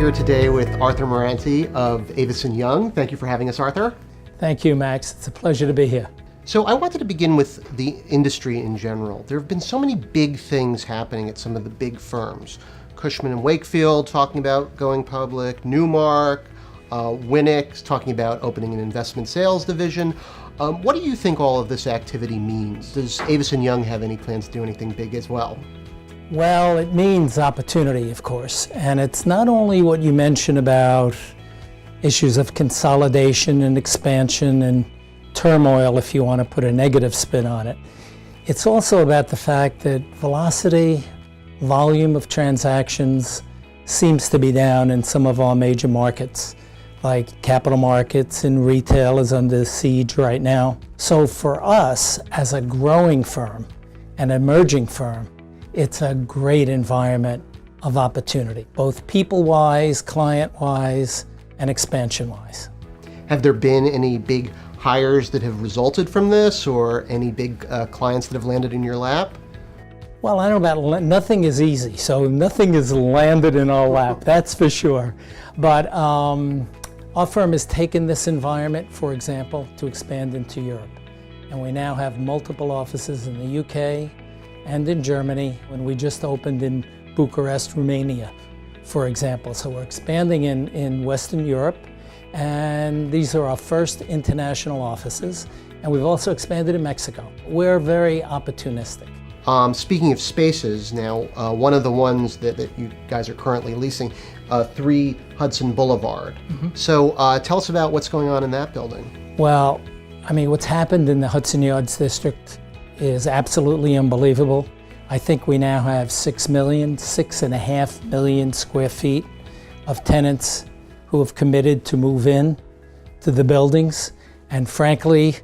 here today with Arthur Mirante of Avison Young. Thank you for having us, Arthur. Thank you, Max. It's a pleasure to be here. So I wanted to begin with the industry in general. There have been so many big things happening at some of the big firms. Cushman & Wakefield talking about going public, Newmark, Winnick talking about opening an investment sales division. What do you think all of this activity means? Does Avison Young have any plans to do anything big as well? Well, it means opportunity, of course. And it's not only what you mentioned about issues of consolidation and expansion and turmoil, if you want to put a negative spin on it. It's also about the fact that velocity, volume of transactions seems to be down in some of our major markets, like capital markets and retail is under siege right now. So for us, as a growing firm, an emerging firm, it's a great environment of opportunity, both people-wise, client-wise, and expansion-wise. Have there been any big hires that have resulted from this, or any big clients that have landed in your lap? Well, I don't know about, nothing is easy, so nothing is landed in our lap, that's for sure. But our firm has taken this environment, for example, to expand into Europe. And we now have multiple offices in the UK and in Germany, when we just opened in Bucharest, Romania, for example. So we're expanding in Western Europe, and these are our first international offices. And we've also expanded in Mexico. We're very opportunistic. Speaking of spaces, now one of the ones that you guys are currently leasing, 3 Hudson Boulevard. So tell us about what's going on in that building. Well, I mean, what's happened in the Hudson Yards district is absolutely unbelievable. I think we now have 6.5 million square feet of tenants who have committed to move in to the buildings. And frankly,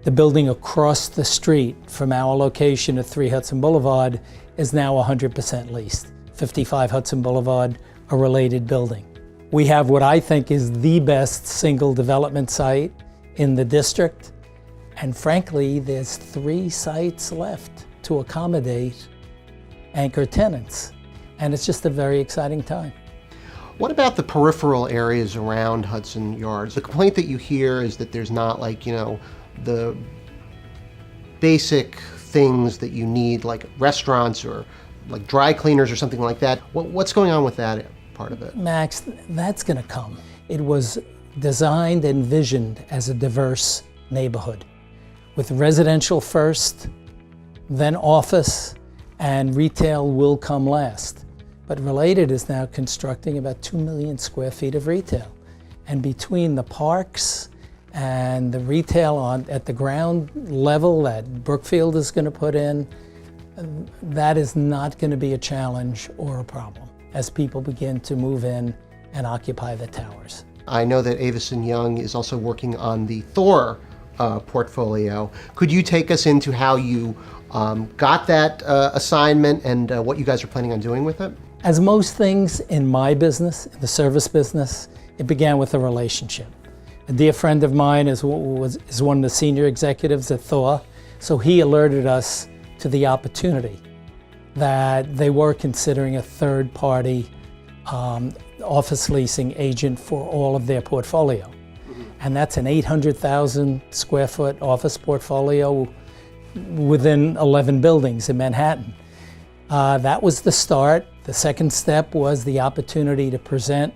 the building across the street from our location at 3 Hudson Boulevard is now 100% leased. 55 Hudson Boulevard, a related building. We have what I think is the best single development site in the district. And frankly, there's 3 sites left to accommodate anchor tenants. And it's just a very exciting time. What about the peripheral areas around Hudson Yards? The complaint that you hear is that there's not, like, the basic things that you need, like restaurants or like dry cleaners or something like that. What's going on with that part of it? Max, that's going to come. It was designed and envisioned as a diverse neighborhood, with residential first, then office, and retail will come last. But Related is now constructing about 2 million square feet of retail. And between the parks and the retail at the ground level that Brookfield is going to put in, that is not going to be a challenge or a problem as people begin to move in and occupy the towers. I know that Avison Young is also working on the Thor Portfolio. Could you take us into how you got that assignment and what you guys are planning on doing with it? As most things in my business, in the service business, it began with a relationship. A dear friend of mine is one of the senior executives at Thor, so he alerted us to the opportunity that they were considering a third-party office leasing agent for all of their portfolio. And that's an 800,000 square foot office portfolio within 11 buildings in Manhattan. That was the start. The second step was the opportunity to present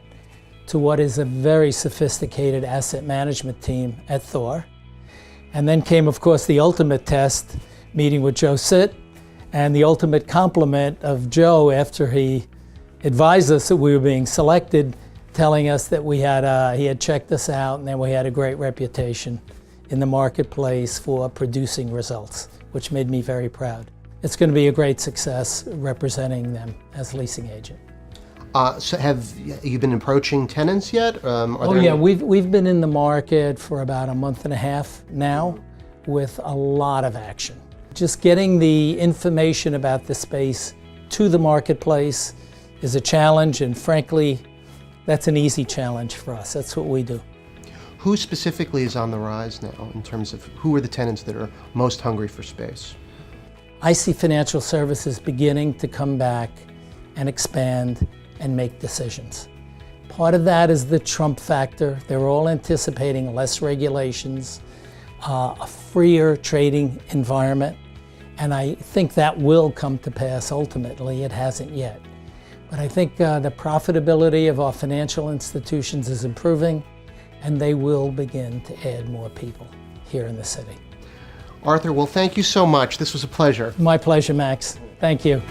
to what is a very sophisticated asset management team at Thor. And then came, of course, the ultimate test, meeting with Joe Sitt, and the ultimate compliment of Joe after he advised us that we were being selected, telling us that he had checked us out and that we had a great reputation in the marketplace for producing results, which made me very proud. It's going to be a great success representing them as leasing agent. So have you been approaching tenants yet? We've been in the market for about a month and a half now with a lot of action. Just getting the information about the space to the marketplace is a challenge, and frankly, that's an easy challenge for us. That's what we do. Who specifically is on the rise now in terms of who are the tenants that are most hungry for space? I see financial services beginning to come back and expand and make decisions. Part of that is the Trump factor. They're all anticipating less regulations, a freer trading environment, and I think that will come to pass ultimately. It hasn't yet. But I think the profitability of our financial institutions is improving, and they will begin to add more people here in the city. Arthur, well, thank you so much. This was a pleasure. My pleasure, Max. Thank you.